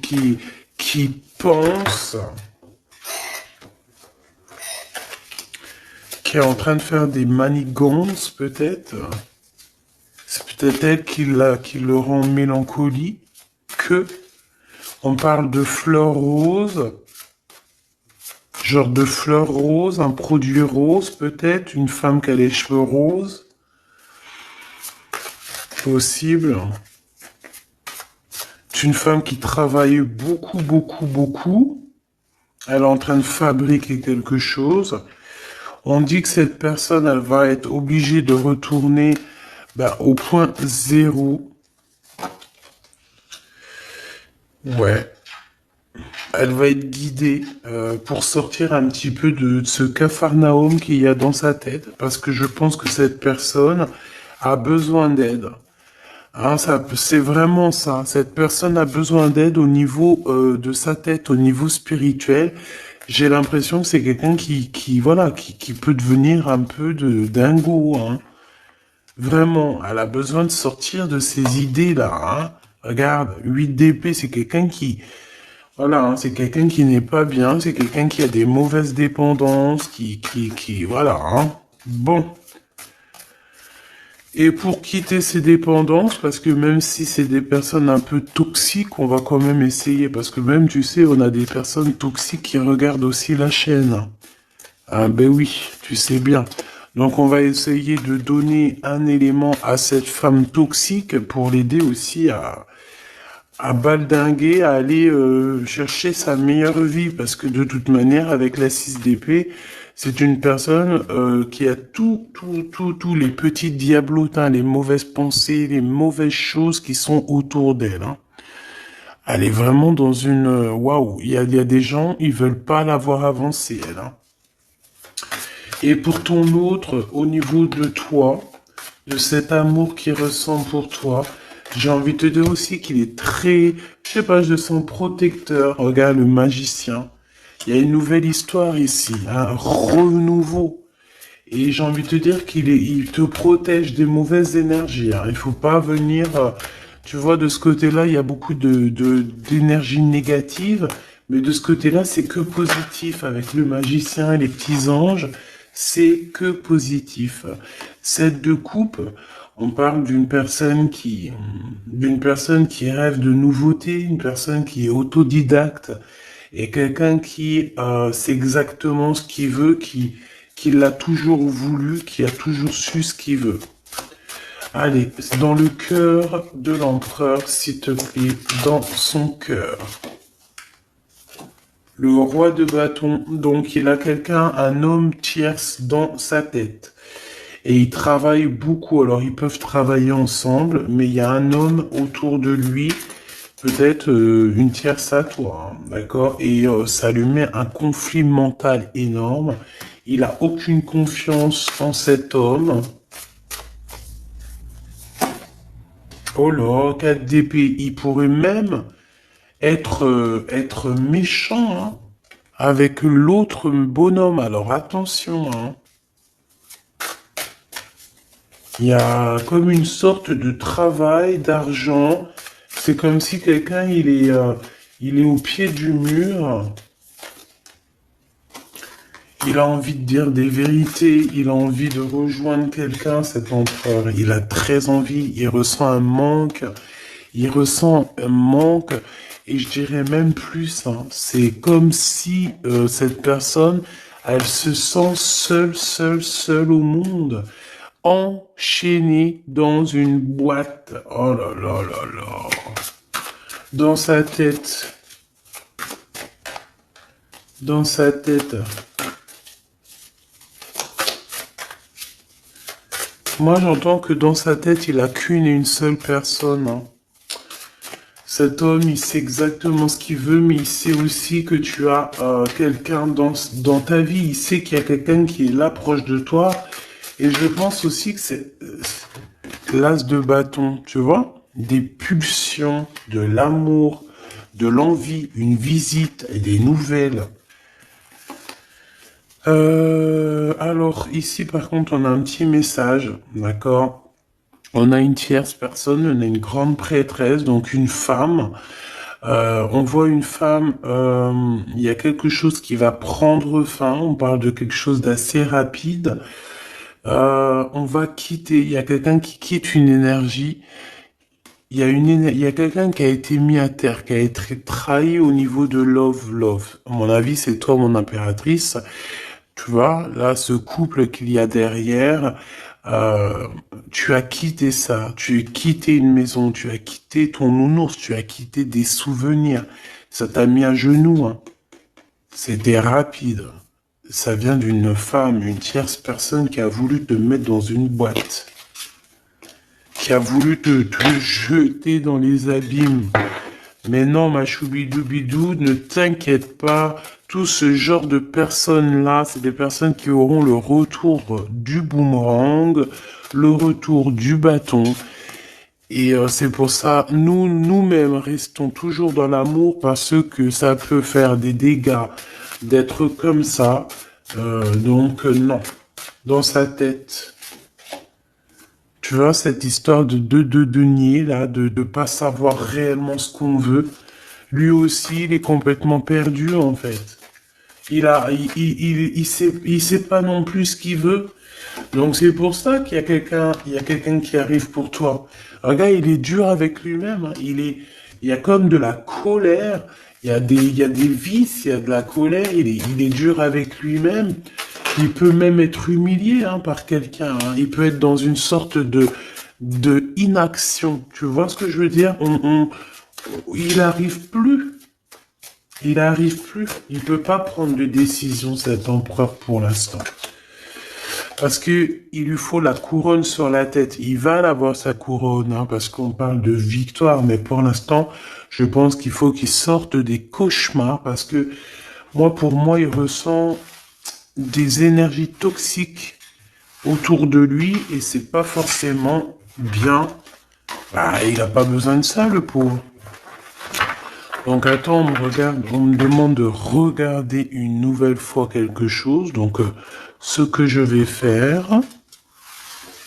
pense, qui est en train de faire des manigances peut-être. C'est peut-être elle qui le rend mélancolique. Que on parle de fleurs roses. Genre de fleurs roses, un produit rose peut-être, une femme qui a les cheveux roses, possible. C'est une femme qui travaille beaucoup, beaucoup, beaucoup. Elle est en train de fabriquer quelque chose. On dit que cette personne, elle va être obligée de retourner au point zéro. Ouais. Elle va être guidée pour sortir un petit peu de ce capharnaüm qu'il y a dans sa tête, parce que je pense que cette personne a besoin d'aide. Hein, c'est vraiment ça. Cette personne a besoin d'aide au niveau de sa tête, au niveau spirituel. J'ai l'impression que c'est quelqu'un voilà, qui peut devenir un peu de dingo, hein. Vraiment, elle a besoin de sortir de ces idées-là, hein. Regarde, 8 d'épée, c'est quelqu'un voilà, hein, c'est quelqu'un qui n'est pas bien, c'est quelqu'un qui a des mauvaises dépendances, voilà, hein. Bon. Et pour quitter ces dépendances, parce que même si c'est des personnes un peu toxiques, on va quand même essayer, parce que même, tu sais, on a des personnes toxiques qui regardent aussi la chaîne. Ah ben oui, tu sais bien. Donc on va essayer de donner un élément à cette femme toxique pour l'aider aussi à baldinguer, à aller chercher sa meilleure vie, parce que de toute manière, avec la 6 d'épée, c'est une personne qui a tous les petits diablotins, les mauvaises pensées, les mauvaises choses qui sont autour d'elle, hein. Elle est vraiment dans une... Waouh, il y a des gens, ils veulent pas la voir avancer, elle, hein. Et pour ton autre, au niveau de toi, de cet amour qu'il ressent pour toi, j'ai envie de te dire aussi qu'il est très, je sais pas, je sens protecteur. Regarde le magicien. Il y a une nouvelle histoire ici, un renouveau. Et j'ai envie de te dire il te protège des mauvaises énergies, hein. Il faut pas venir, tu vois, de ce côté-là, il y a beaucoup d'énergie négative, mais de ce côté-là, c'est que positif avec le magicien et les petits anges. C'est que positif. Cette de coupe, on parle d'une personne qui rêve de nouveautés, une personne qui est autodidacte et quelqu'un qui sait exactement ce qu'il veut, qui l'a toujours voulu, qui a toujours su ce qu'il veut. Allez, dans le cœur de l'empereur, s'il te plaît, dans son cœur. Le roi de bâton, donc il a quelqu'un, un homme tierce dans sa tête. Et ils travaillent beaucoup, alors ils peuvent travailler ensemble, mais il y a un homme autour de lui, peut-être une tierce à toi, hein, d'accord? Et ça lui met un conflit mental énorme. Il a aucune confiance en cet homme. Oh là, 4 d'épée, il pourrait même être méchant, hein, avec l'autre bonhomme. Alors attention, hein. Il y a comme une sorte de travail, d'argent. C'est comme si quelqu'un, il est au pied du mur. Il a envie de dire des vérités, il a envie de rejoindre quelqu'un, cet empereur. Il a très envie, il ressent un manque, et je dirais même plus, hein, c'est comme si cette personne, elle se sent seule au monde, enchaînée dans une boîte. Oh là là là là. Dans sa tête. Dans sa tête. Moi, j'entends que dans sa tête, il a qu'une et une seule personne, hein. Cet homme, il sait exactement ce qu'il veut, mais il sait aussi que tu as quelqu'un dans ta vie. Il sait qu'il y a quelqu'un qui est là, proche de toi. Et je pense aussi que c'est l'as de bâton, tu vois? Des pulsions, de l'amour, de l'envie, une visite et des nouvelles. Alors, ici, par contre, on a un petit message, d'accord? On a une tierce personne, on a une grande prêtresse, donc une femme. On voit une femme, il y a quelque chose qui va prendre fin, on parle de quelque chose d'assez rapide. On va quitter, il y a quelqu'un qui quitte une énergie. Il y a quelqu'un qui a été mis à terre, qui a été trahi au niveau de love. À mon avis, c'est toi, mon impératrice. Tu vois, là, ce couple qu'il y a derrière, euh, tu as quitté ça, tu as quitté une maison, tu as quitté ton nounours, tu as quitté des souvenirs. Ça t'a mis à genoux, hein. C'était rapide. Ça vient d'une femme, une tierce personne qui a voulu te mettre dans une boîte, qui a voulu te jeter dans les abîmes. Mais non, ma choubidoubidou, ne t'inquiète pas. Tout ce genre de personnes-là, c'est des personnes qui auront le retour du boomerang, le retour du bâton. Et c'est pour ça, nous-mêmes, restons toujours dans l'amour parce que ça peut faire des dégâts d'être comme ça. Donc, non. Dans sa tête. Tu vois, cette histoire de nier, là, de pas savoir réellement ce qu'on veut. Lui aussi, il est complètement perdu, en fait. Il sait pas non plus ce qu'il veut. Donc, c'est pour ça il y a quelqu'un qui arrive pour toi. Regarde, il est dur avec lui-même, hein. Il y a comme de la colère. Il y a des vices, il y a de la colère. Il est dur avec lui-même. Il peut même être humilié, hein, par quelqu'un, hein. Il peut être dans une sorte de inaction. Tu vois ce que je veux dire? Il arrive plus. Il arrive plus. Il peut pas prendre de décision, cet empereur, pour l'instant. Parce que il lui faut la couronne sur la tête. Il va avoir sa couronne, hein, parce qu'on parle de victoire. Mais pour l'instant, je pense qu'il faut qu'il sorte des cauchemars, parce que pour moi, il ressent des énergies toxiques autour de lui et c'est pas forcément bien. Bah, il a pas besoin de ça, le pauvre. Donc attends, on me demande de regarder une nouvelle fois quelque chose. Donc ce que je vais faire.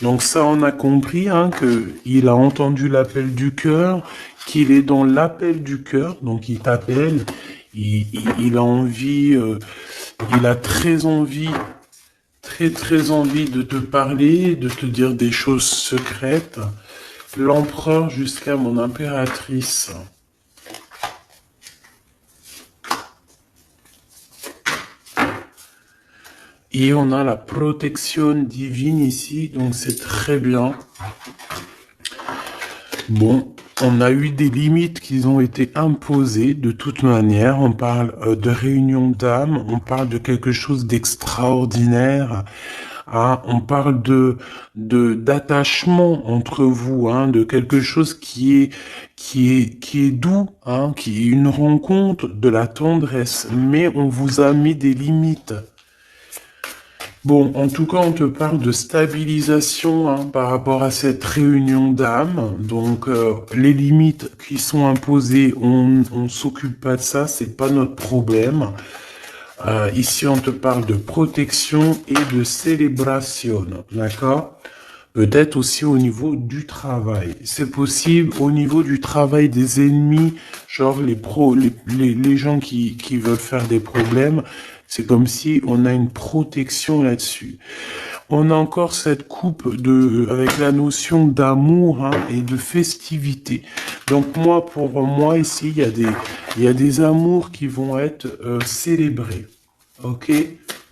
Donc ça, on a compris, hein, que il a entendu l'appel du cœur, qu'il est dans l'appel du cœur. Donc il t'appelle, il a envie, il a très envie de te parler, de te dire des choses secrètes. L'empereur jusqu'à mon impératrice. Et on a la protection divine ici, donc c'est très bien. Bon, on a eu des limites qui ont été imposées de toute manière. On parle de réunion d'âme, on parle de quelque chose d'extraordinaire. Hein, on parle d'attachement entre vous, hein, de quelque chose qui est doux, hein, qui est une rencontre, de la tendresse. Mais on vous a mis des limites. Bon, en tout cas, on te parle de stabilisation, hein, par rapport à cette réunion d'âme. Donc, les limites qui sont imposées, on s'occupe pas de ça, c'est pas notre problème. Ici, on te parle de protection et de célébration, d'accord? Peut-être aussi au niveau du travail. C'est possible au niveau du travail des ennemis, genre les gens qui veulent faire des problèmes. C'est comme si on a une protection là-dessus. On a encore cette coupe avec la notion d'amour hein, et de festivité. Donc moi, pour moi ici, il y a des amours qui vont être célébrés. Ok?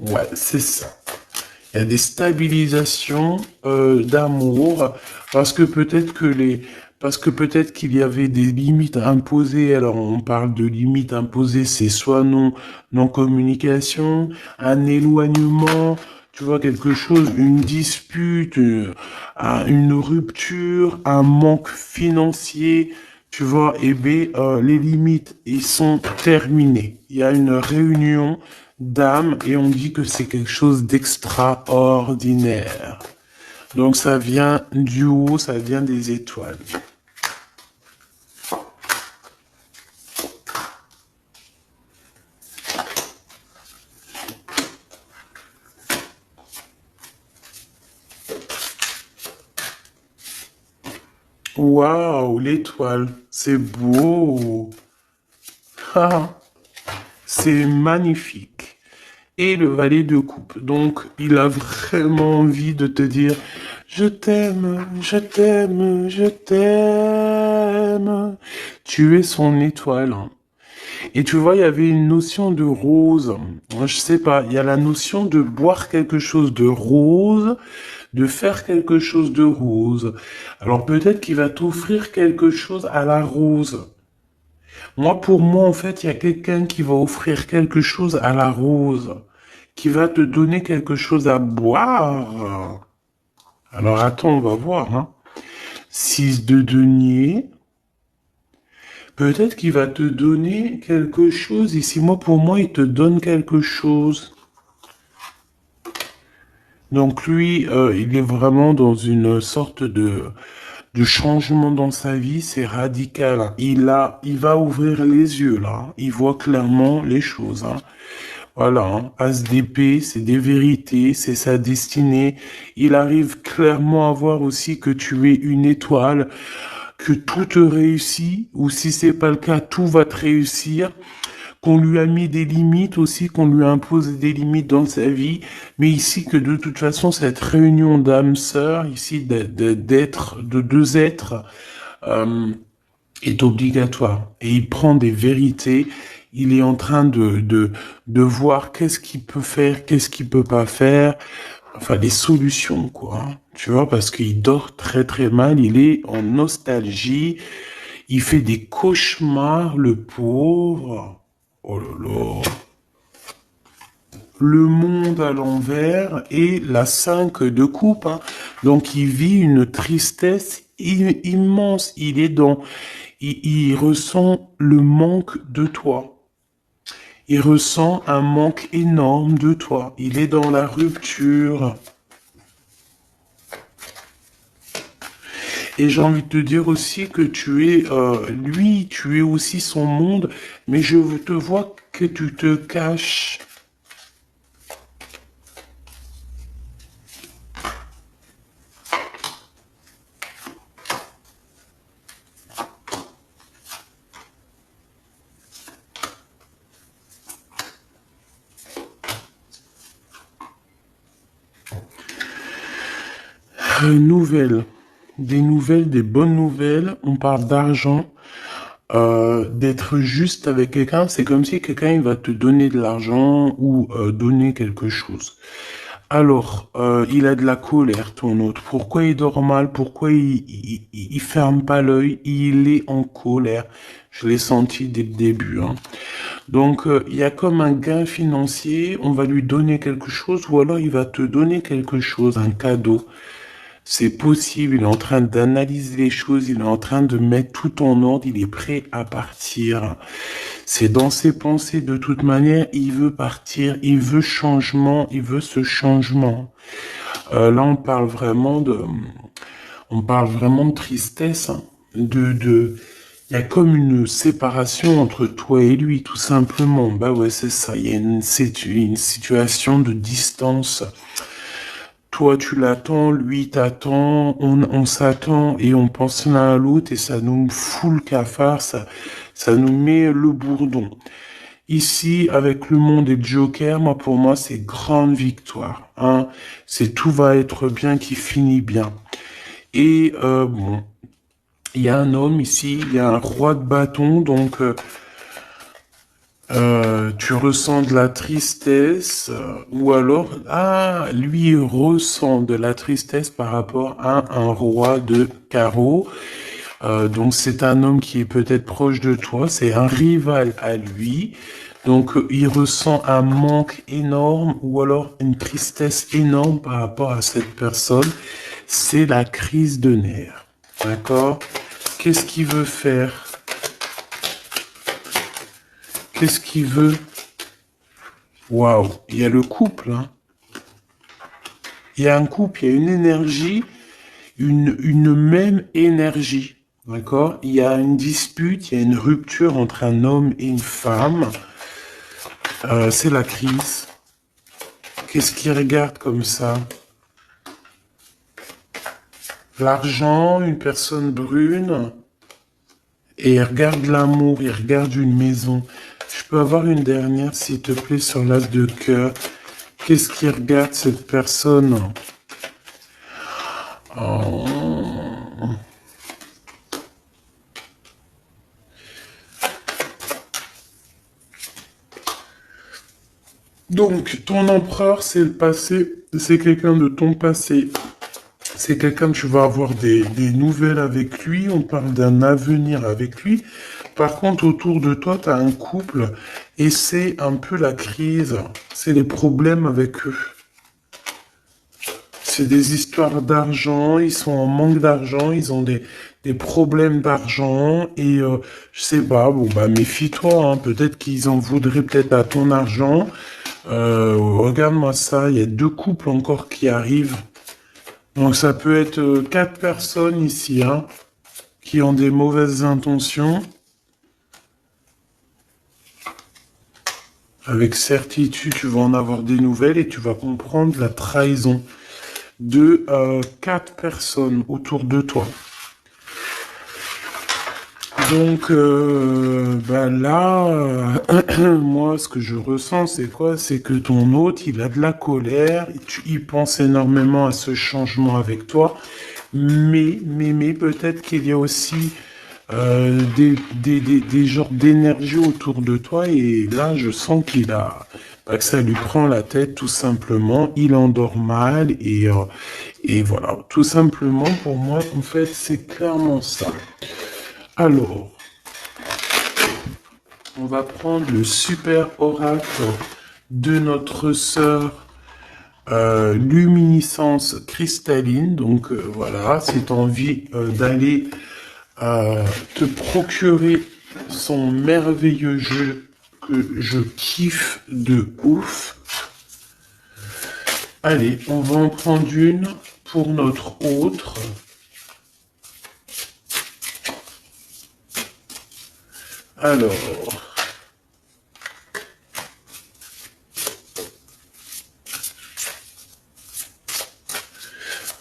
Ouais, c'est ça. Il y a des stabilisations d'amour parce que peut-être qu'il y avait des limites imposées. Alors on parle de limites imposées, c'est soit non communication, un éloignement, tu vois quelque chose, une dispute, une rupture, un manque financier. Tu vois, et bien, les limites, ils sont terminées. Il y a une réunion d'âme et on dit que c'est quelque chose d'extraordinaire. Donc ça vient du haut, ça vient des étoiles. Waouh, l'étoile, c'est beau. Ah, c'est magnifique. Et le valet de coupe. Donc, il a vraiment envie de te dire, je t'aime, je t'aime, je t'aime. Tu es son étoile. Et tu vois, il y avait une notion de rose. Moi, je sais pas, il y a la notion de boire quelque chose de rose, de faire quelque chose de rose. Alors peut-être qu'il va t'offrir quelque chose à la rose. Moi, pour moi, en fait, il y a quelqu'un qui va offrir quelque chose à la rose, qui va te donner quelque chose à boire. Alors attends, on va voir. Hein. 6 de denier. Peut-être qu'il va te donner quelque chose. Ici, moi, pour moi, il te donne quelque chose. Donc lui, il est vraiment dans une sorte de changement dans sa vie, c'est radical. Il va ouvrir les yeux là. Il voit clairement les choses. Hein. Voilà, hein. As d'épée, c'est des vérités, c'est sa destinée. Il arrive clairement à voir aussi que tu es une étoile, que tout te réussit, ou si c'est pas le cas, tout va te réussir, qu'on lui a mis des limites aussi, qu'on lui a imposé des limites dans sa vie, mais ici que de toute façon cette réunion d'âmes sœurs, ici d'être, de deux êtres, euh, est obligatoire. Et il prend des vérités, il est en train de voir qu'est-ce qu'il peut faire, qu'est-ce qu'il peut pas faire, enfin des solutions quoi. Hein. Tu vois, parce qu'il dort très très mal, il est en nostalgie, il fait des cauchemars, le pauvre. Oh là là. Le monde à l'envers et la 5 de coupe. Hein. Donc il vit une tristesse immense. Il ressent le manque de toi. Il ressent un manque énorme de toi. Il est dans la rupture. Et j'ai envie de te dire aussi que tu es, lui, tu es aussi son monde, mais je te vois que tu te caches. Nouvelles. Des nouvelles, des bonnes nouvelles. On parle d'argent. D'être juste avec quelqu'un, c'est comme si quelqu'un il va te donner de l'argent ou donner quelque chose. Alors, il a de la colère, ton autre. Pourquoi il dort mal? Pourquoi il ferme pas l'œil? Il est en colère. Je l'ai senti dès le début. Hein. Donc, il y a comme un gain financier. On va lui donner quelque chose ou alors il va te donner quelque chose, un cadeau. C'est possible, il est en train d'analyser les choses, il est en train de mettre tout en ordre, il est prêt à partir. C'est dans ses pensées de toute manière, il veut partir, il veut changement, il veut ce changement. Là, on parle vraiment de tristesse, hein, il y a comme une séparation entre toi et lui, tout simplement. Bah ouais, c'est ça, il y a une situation de distance. Toi, tu l'attends, lui t'attend, on s'attend et on pense l'un à l'autre et ça nous fout le cafard, ça nous met le bourdon. Ici, avec le monde et le Joker, moi, pour moi, c'est grande victoire, hein. C'est tout va être bien qui finit bien. Et bon, il y a un homme ici, il y a un roi de bâton, donc tu ressens de la tristesse, ou alors, ah, lui il ressent de la tristesse par rapport à un roi de carreau. Donc c'est un homme qui est peut-être proche de toi, c'est un rival à lui. Donc il ressent un manque énorme ou alors une tristesse énorme par rapport à cette personne. C'est la crise de nerfs. D'accord? Qu'est-ce qu'il veut faire? Qu'est-ce qu'il veut? Waouh, il y a le couple, hein. Il y a un couple, il y a une énergie, une même énergie. D'accord? Il y a une dispute, il y a une rupture entre un homme et une femme. C'est la crise. Qu'est-ce qu'il regarde comme ça? L'argent, une personne brune. Et il regarde l'amour, il regarde une maison. Je peux avoir une dernière, s'il te plaît, sur l'as de cœur. Qu'est-ce qu'il regarde, cette personne? Oh. Donc, ton empereur, c'est le passé, c'est quelqu'un de ton passé. C'est quelqu'un que tu vas avoir des nouvelles avec lui, on parle d'un avenir avec lui. Par contre, autour de toi, tu as un couple et c'est un peu la crise, c'est les problèmes avec eux. C'est des histoires d'argent, ils sont en manque d'argent, ils ont des problèmes d'argent et je sais pas, bon bah méfie-toi, hein, peut-être qu'ils en voudraient peut-être à ton argent. Regarde-moi ça, il y a 2 couples encore qui arrivent. Donc ça peut être 4 personnes ici, hein, qui ont des mauvaises intentions. Avec certitude, tu vas en avoir des nouvelles et tu vas comprendre la trahison de 4 personnes autour de toi. Donc là, moi, ce que je ressens, c'est quoi? C'est que ton hôte, il a de la colère, il pense énormément à ce changement avec toi, mais peut-être qu'il y a aussi des genres d'énergie autour de toi, et là, je sens que ça lui prend la tête, tout simplement, il endort mal, et voilà, tout simplement, pour moi, en fait, c'est clairement ça. Alors, on va prendre le super oracle de notre sœur luminescence cristalline. Donc voilà, si tu as envie d'aller te procurer son merveilleux jeu que je kiffe de ouf. Allez, on va en prendre une pour notre autre. Alors,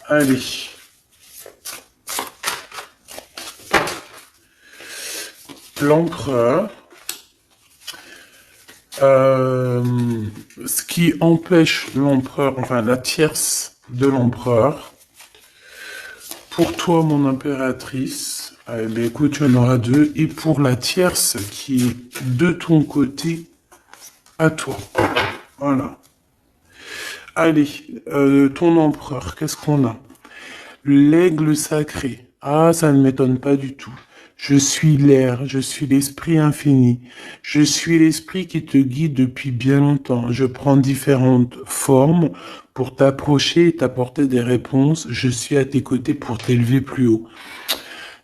allez. L'empereur. Ce qui empêche l'empereur, enfin la tierce de l'empereur. Pour toi, mon impératrice, eh bien, écoute, tu en auras 2. Et pour la tierce qui est de ton côté, à toi. Voilà. Allez, ton empereur, qu'est-ce qu'on a? L'aigle sacré. Ah, ça ne m'étonne pas du tout. Je suis l'air, je suis l'esprit infini. Je suis l'esprit qui te guide depuis bien longtemps. Je prends différentes formes pour t'approcher et t'apporter des réponses. Je suis à tes côtés pour t'élever plus haut.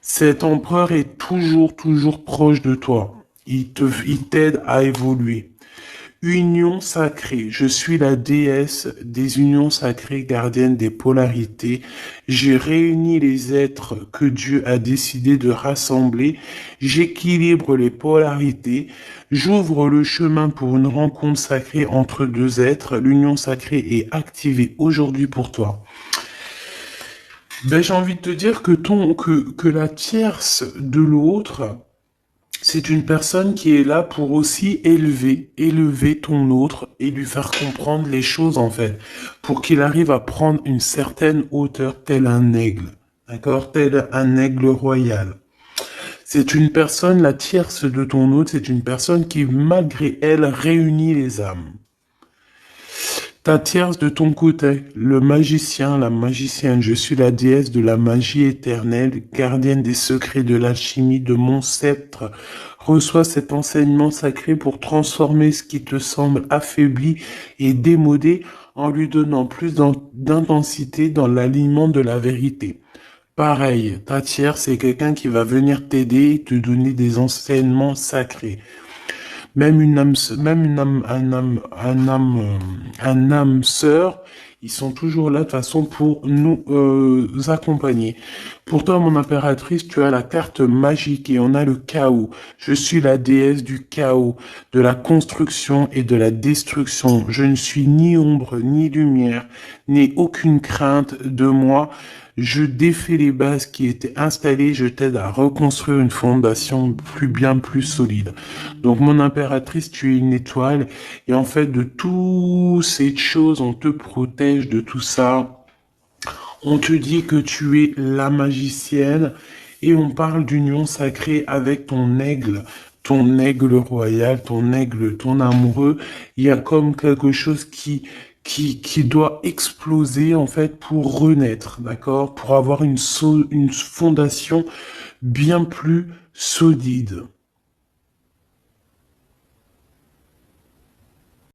Cet empereur est toujours proche de toi. Il t'aide à évoluer. Union sacrée, je suis la déesse des unions sacrées, gardienne des polarités. J'ai réuni les êtres que Dieu a décidé de rassembler. J'équilibre les polarités. J'ouvre le chemin pour une rencontre sacrée entre deux êtres. L'union sacrée est activée aujourd'hui pour toi. Ben, j'ai envie de te dire que la tierce de l'autre, c'est une personne qui est là pour aussi élever ton autre et lui faire comprendre les choses en fait, pour qu'il arrive à prendre une certaine hauteur tel un aigle, d'accord, tel un aigle royal. C'est une personne, la tierce de ton autre, c'est une personne qui malgré elle réunit les âmes. Ta tierce de ton côté, le magicien, la magicienne, je suis la déesse de la magie éternelle, gardienne des secrets de l'alchimie de mon sceptre. Reçois cet enseignement sacré pour transformer ce qui te semble affaibli et démodé en lui donnant plus d'intensité dans l'alignement de la vérité. Pareil, ta tierce, c'est quelqu'un qui va venir t'aider et te donner des enseignements sacrés. Même une âme, un âme sœur, ils sont toujours là de façon pour nous accompagner. Pour toi, mon impératrice, tu as la carte magique et on a le chaos. Je suis la déesse du chaos, de la construction et de la destruction. Je ne suis ni ombre ni lumière, n'ai aucune crainte de moi. Je défais les bases qui étaient installées, je t'aide à reconstruire une fondation bien plus solide. Donc mon impératrice, tu es une étoile et en fait de toutes ces choses, on te protège de tout ça. On te dit que tu es la magicienne et on parle d'union sacrée avec ton aigle royal, ton aigle, ton amoureux. Il y a comme quelque chose qui doit exploser en fait pour renaître, d'accord? Pour avoir une fondation bien plus solide.